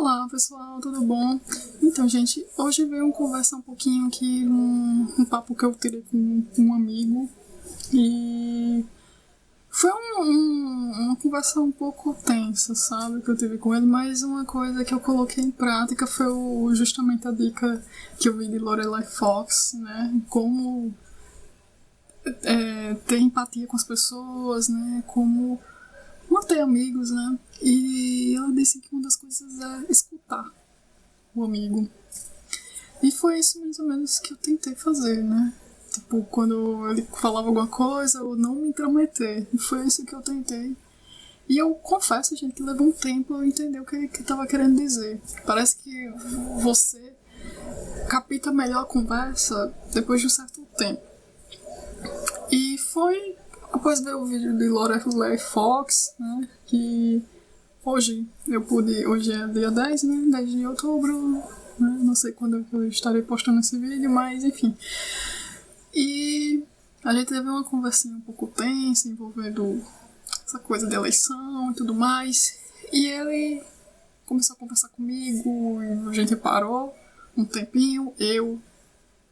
Olá pessoal, tudo bom? Então, gente, hoje veio conversar um pouquinho aqui, um papo que eu tirei com um amigo e foi uma conversa um pouco tensa, sabe, que eu tive com ele, mas uma coisa que eu coloquei em prática foi justamente a dica que eu vi de Lorelai Fox, né, como ter empatia com as pessoas, né, como manter amigos, né? E ela disse que uma das coisas é escutar o amigo. E foi isso mais ou menos que eu tentei fazer, né? Tipo, quando ele falava alguma coisa, eu não me intrometer. E foi isso que eu tentei. E eu confesso, gente, que levou um tempo eu entender o que ele estava querendo dizer. Parece que você capta melhor a conversa depois de um certo tempo. E foi após ver o vídeo de Lorelai Fox, né, que hoje é dia 10, né, 10 de outubro, né, não sei quando eu estarei postando esse vídeo, mas enfim. E a gente teve uma conversinha um pouco tensa, envolvendo essa coisa de eleição e tudo mais, e ele começou a conversar comigo, e a gente parou um tempinho, eu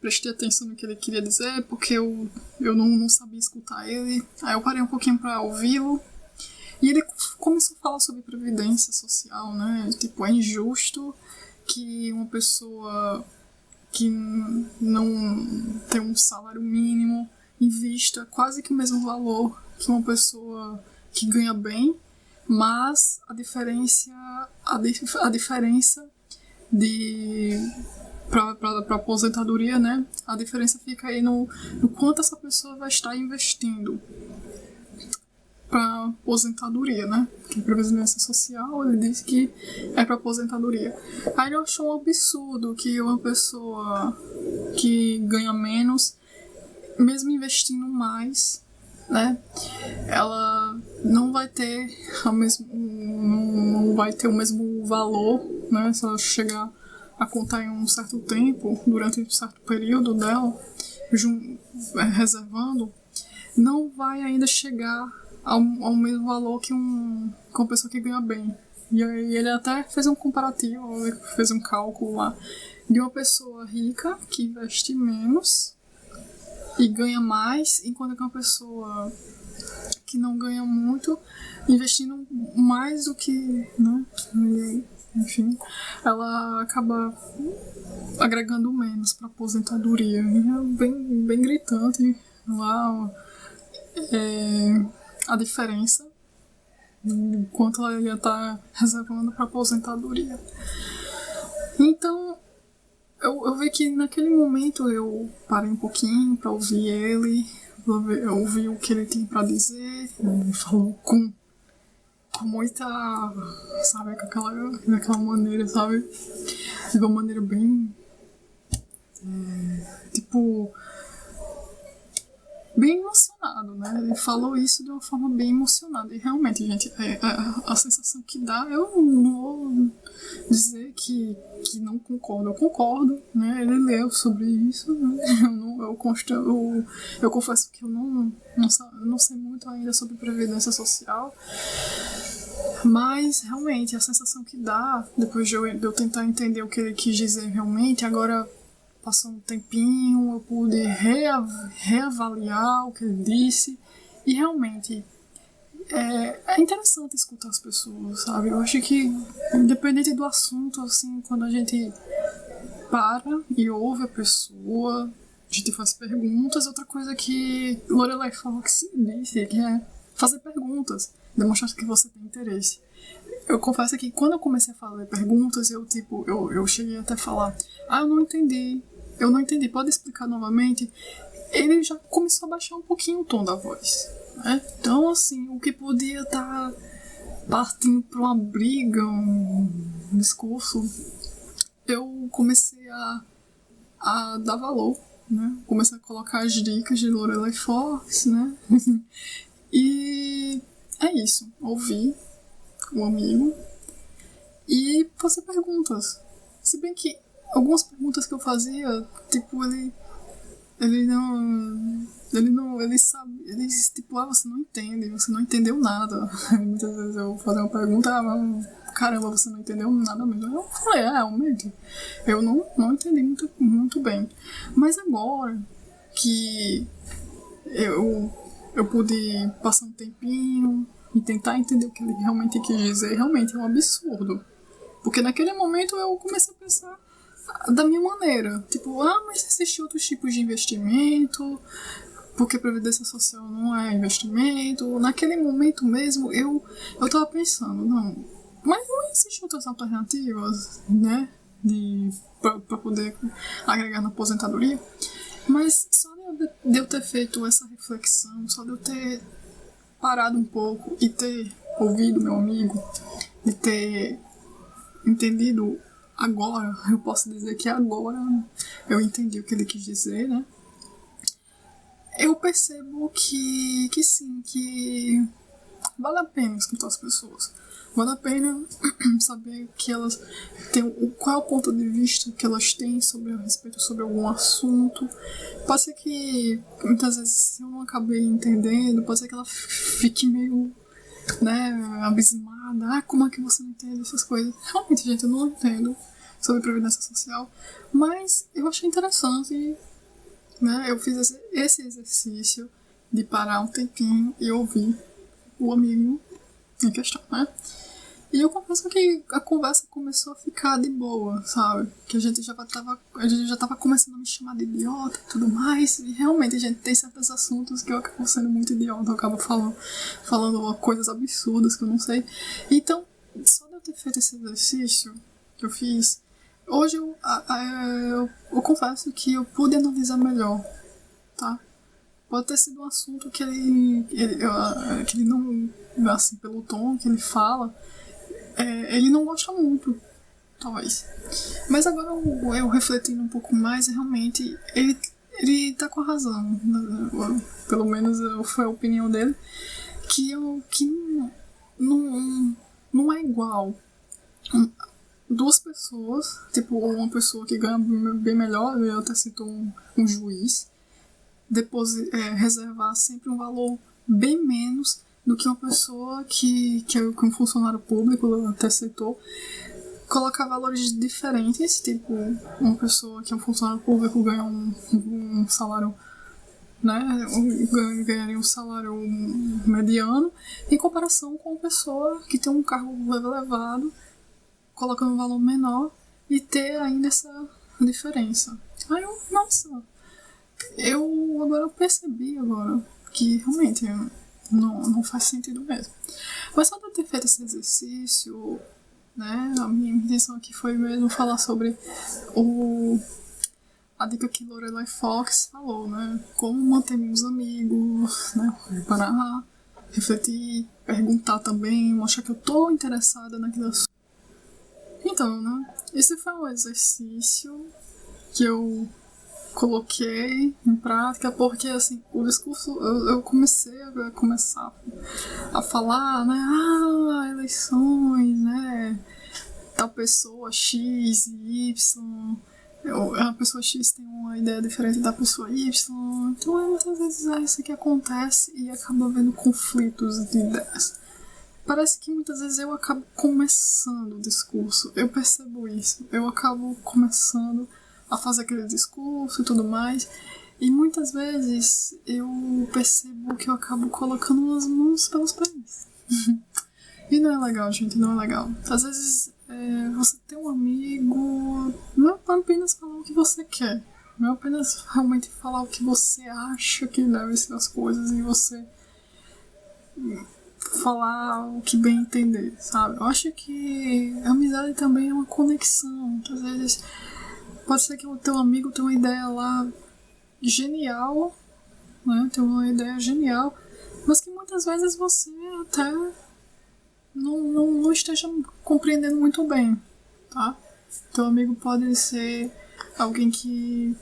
prestei atenção no que ele queria dizer, porque eu não sabia escutar ele. Aí eu parei um pouquinho pra ouvi-lo. E ele começou a falar sobre previdência social, né? Tipo, é injusto que uma pessoa que não tem um salário mínimo invista quase que o mesmo valor que uma pessoa que ganha bem, mas a diferença de para aposentadoria, né? A diferença fica aí no quanto essa pessoa vai estar investindo para aposentadoria, né? Que é previdência social, ele diz que é para aposentadoria. Aí ele achou um absurdo que uma pessoa que ganha menos, mesmo investindo mais, né? Ela não vai ter não vai ter o mesmo valor, né? Se ela chegar a contar em um certo tempo, durante um certo período dela, reservando, não vai ainda chegar ao mesmo valor que uma pessoa que ganha bem. E aí ele até fez um comparativo, fez um cálculo lá, de uma pessoa rica que investe menos e ganha mais, enquanto que uma pessoa que não ganha muito, investindo mais do que, né? Enfim, ela acaba agregando menos para aposentadoria. E é bem gritante lá a diferença de quanto ela ia estar reservando para aposentadoria. Então, eu vi que naquele momento eu parei um pouquinho para ouvir ele, eu ouvi o que ele tem para dizer. Ele falou com muita, sabe, daquela maneira, sabe? De uma maneira bem, tipo, bem emocionado, né? Ele falou isso de uma forma bem emocionada. E realmente, gente, a sensação que dá, eu não vou dizer que não concordo. Eu concordo, né? Ele leu sobre isso, né? Eu confesso que eu não sei muito ainda sobre previdência social. Mas, realmente, a sensação que dá, depois de eu tentar entender o que ele quis dizer realmente, agora passou um tempinho, eu pude reavaliar o que ele disse, e realmente é interessante escutar as pessoas, sabe? Eu acho que, independente do assunto, assim, quando a gente para e ouve a pessoa, a gente faz perguntas. Outra coisa que Lorelai Fox disse, que é fazer perguntas, demonstrar que você tem interesse. Eu confesso que quando eu comecei a fazer perguntas, eu cheguei até a falar, eu não entendi, pode explicar novamente? Ele já começou a baixar um pouquinho o tom da voz, né? Então, assim, o que podia estar partindo para uma briga, um discurso, eu comecei a dar valor, né? Comecei a colocar as dicas de Lorelai Fox, né? E é isso, ouvi o amigo e fazer perguntas. Se bem que algumas perguntas que eu fazia, tipo, ele sabe, você não entende, você não entendeu nada. Muitas vezes eu vou fazer uma pergunta, caramba, você não entendeu nada mesmo. Eu falei, realmente, eu não entendi muito bem. Mas agora que eu pude passar um tempinho e tentar entender o que ele realmente quis dizer, realmente é um absurdo. Porque naquele momento eu comecei a pensar da minha maneira. Tipo, mas existem outros tipos de investimento, porque Previdência Social não é investimento. Naquele momento mesmo, eu tava pensando, não, mas não existem outras alternativas, né, pra poder agregar na aposentadoria. Mas só de eu ter feito essa reflexão, só de eu ter parado um pouco e ter ouvido meu amigo, e ter entendido agora, eu posso dizer que agora eu entendi o que ele quis dizer, né? Eu percebo que sim, que vale a pena escutar as pessoas. Vale a pena saber que elas têm qual é o ponto de vista que elas têm a respeito sobre algum assunto. Pode ser que muitas vezes eu não acabei entendendo, pode ser que ela fique meio, né, abismada. Como é que você não entende essas coisas? Realmente, gente, eu não entendo sobre Previdência Social, mas eu achei interessante, né? Eu fiz esse exercício de parar um tempinho e ouvir o amigo em questão, né? E eu confesso que a conversa começou a ficar de boa, sabe? Que a gente já tava começando a me chamar de idiota e tudo mais. E realmente, a gente tem certos assuntos que eu acabo sendo muito idiota. Eu acabo falando coisas absurdas que eu não sei. Então, só de eu ter feito esse exercício que eu fiz, hoje eu confesso que eu pude analisar melhor, tá? Pode ter sido um assunto que ele não, assim, pelo tom que ele fala, ele não gosta muito, talvez. Mas agora eu refletindo um pouco mais, realmente, ele tá com a razão. Pelo menos foi a opinião dele, que não é igual. Duas pessoas, tipo, uma pessoa que ganha bem melhor, eu até cito um juiz, reservar sempre um valor bem menos do que uma pessoa que é um funcionário público, até citou, colocar valores diferentes, tipo, uma pessoa que é um funcionário público ganha um salário, né, ganharia um salário mediano, em comparação com uma pessoa que tem um cargo elevado, colocando um valor menor e ter ainda essa diferença. Aí nossa, eu percebi agora que realmente não faz sentido mesmo. Mas só de eu ter feito esse exercício, né, a minha intenção aqui foi mesmo falar sobre a dica que Lorelai Fox falou, né, como mantermos amigos, né, parar, refletir, perguntar também, mostrar que eu tô interessada naquilo assunto. Então, né, esse foi um exercício que eu coloquei em prática, porque assim, o discurso, eu comecei a falar, né, eleições, né, tal pessoa X e Y, a pessoa X tem uma ideia diferente da pessoa Y, então muitas vezes é isso que acontece e acaba havendo conflitos de ideias. Parece que muitas vezes eu acabo começando o discurso, eu percebo isso, eu acabo começando a fazer aquele discurso e tudo mais, e muitas vezes eu percebo que eu acabo colocando as mãos pelos pés. E não é legal, gente, não é legal. Às vezes você tem um amigo, não é apenas falar o que você quer, não é apenas realmente falar o que você acha que devem ser as coisas e você falar o que bem entender, sabe? Eu acho que a amizade também é uma conexão. Às vezes pode ser que o teu amigo tenha uma ideia lá genial, né? Tem uma ideia genial, mas que muitas vezes você até não esteja compreendendo muito bem, tá? Teu amigo pode ser alguém que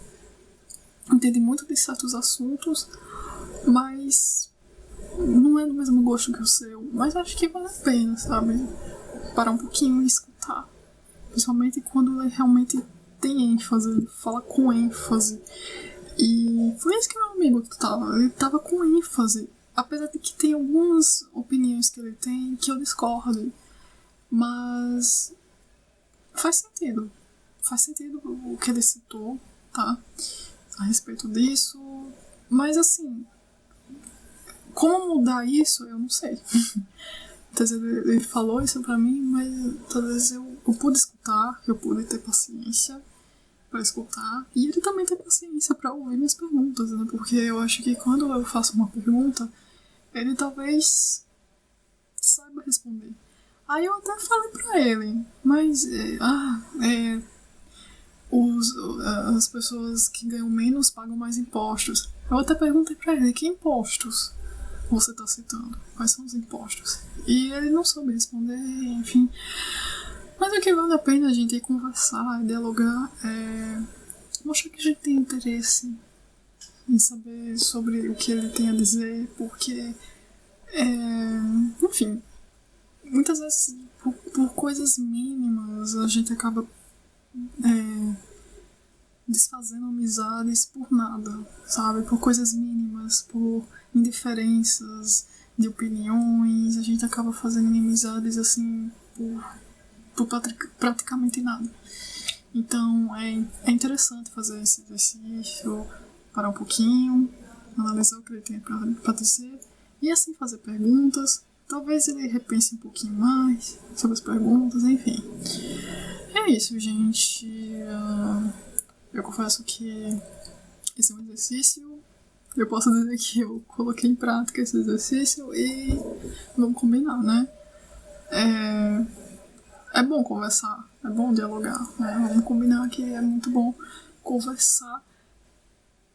entende muito de certos assuntos, mas não é do mesmo gosto que o seu. Mas acho que vale a pena, sabe? Parar um pouquinho e escutar. Principalmente quando ele realmente tem ênfase, ele fala com ênfase. E foi isso que meu amigo tava. Ele tava com ênfase. Apesar de que tem algumas opiniões que ele tem que eu discordo. Mas faz sentido. Faz sentido o que ele citou, tá? A respeito disso. Mas assim, como mudar isso, eu não sei. Muitas vezes ele falou isso pra mim, mas talvez eu pude escutar, eu pude ter paciência pra escutar. E ele também tem paciência pra ouvir minhas perguntas, né? Porque eu acho que quando eu faço uma pergunta, ele talvez saiba responder. Aí eu até falei pra ele, mas as pessoas que ganham menos pagam mais impostos. Eu até perguntei pra ele, que impostos você tá citando? Quais são os impostos? E ele não soube responder, enfim. Mas o que vale a pena a gente conversar, dialogar, mostrar que a gente tem interesse em saber sobre o que ele tem a dizer, porque, enfim, muitas vezes por coisas mínimas a gente acaba desfazendo amizades por nada, sabe? Por coisas mínimas, por indiferenças de opiniões, a gente acaba fazendo inimizades assim por praticamente nada. Então é interessante fazer esse exercício, parar um pouquinho, analisar o que ele tem para dizer e assim fazer perguntas. Talvez ele repense um pouquinho mais sobre as perguntas, enfim. É isso, gente. Eu confesso que esse é um exercício. Eu posso dizer que eu coloquei em prática esse exercício e vamos combinar, né? É bom conversar, é bom dialogar, né? Vamos combinar que é muito bom conversar.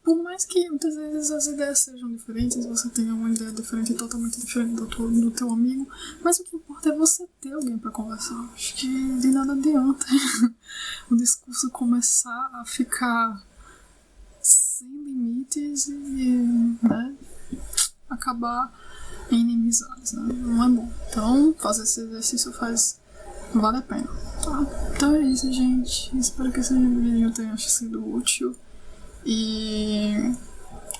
Por mais que muitas vezes as ideias sejam diferentes, você tenha uma ideia diferente, totalmente diferente do teu amigo, mas o que importa é você ter alguém para conversar. Acho que de nada adianta o discurso começar a ficar sem limites e, né, acabar em inimizades, né? Não é bom. Então, fazer esse exercício vale a pena, tá? Então é isso, gente. Espero que esse vídeo tenha sido útil. E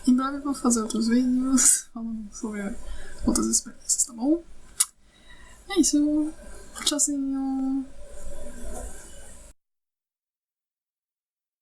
em breve eu vou fazer outros vídeos falando sobre outras experiências, tá bom? É isso. Tchauzinho.